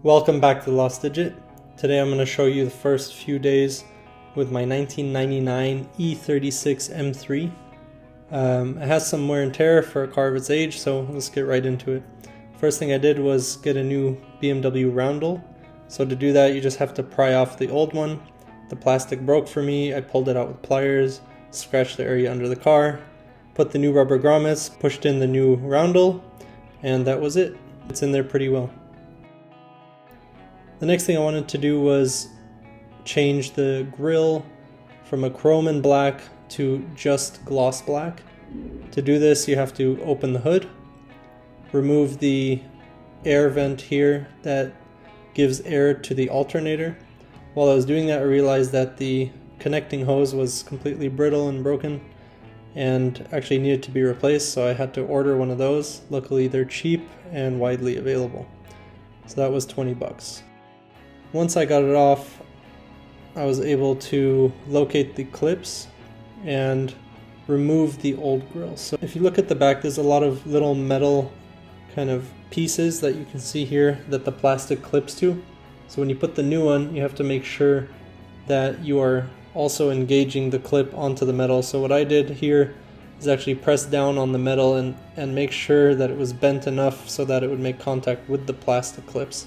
Welcome back to The Lost Digit. Today I'm going to show you the first few days with my 1999 E36 M3. It has some wear and tear for a car of its age, so let's get right into it. First thing I did was get a new BMW Roundel. So to do that you just have to pry off the old one. The plastic broke for me. I pulled it out with pliers, scratched the area under the car, put the new rubber grommets, pushed in the new Roundel, and that was it. It's in there pretty well. The next thing I wanted to do was change the grille from a chrome and black to just gloss black. To do this you have to open the hood, remove the air vent here that gives air to the alternator. While I was doing that I realized that the connecting hose was completely brittle and broken and actually needed to be replaced, so I had to order one of those. Luckily they're cheap and widely available. So that was 20 bucks. Once I got it off, I was able to locate the clips and remove the old grille. So if you look at the back, there's a lot of little metal kind of pieces that you can see here that the plastic clips to. So when you put the new one, you have to make sure that you are also engaging the clip onto the metal. So what I did here is actually press down on the metal and make sure that it was bent enough so that it would make contact with the plastic clips.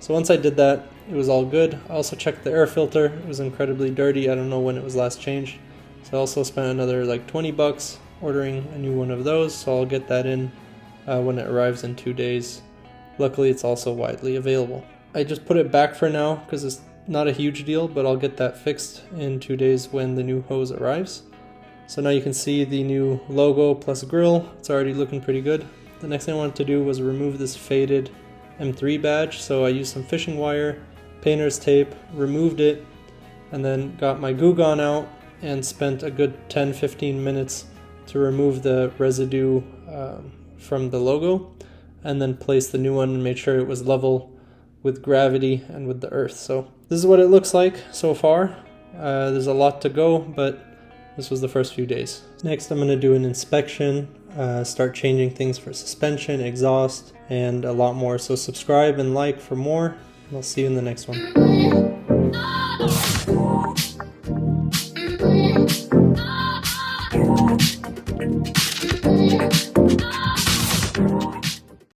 So once I did that, it was all good. I also checked the air filter. It was incredibly dirty. I don't know when it was last changed. So I also spent another like 20 bucks ordering a new one of those. So I'll get that in when it arrives in 2 days. Luckily, it's also widely available. I just put it back for now because it's not a huge deal, but I'll get that fixed in 2 days when the new hose arrives. So now you can see the new logo plus grille. It's already looking pretty good. The next thing I wanted to do was remove this faded M3 badge. So I used some fishing wire, painter's tape, removed it, and then got my Goo Gone out and spent a good 10-15 minutes to remove the residue from the logo, and then placed the new one and made sure it was level with gravity and with the earth. So this is what it looks like so far. There's a lot to go, but this was the first few days. Next I'm going to do an inspection, start changing things for suspension, exhaust, and a lot more. So subscribe and like for more. I'll see you in the next one.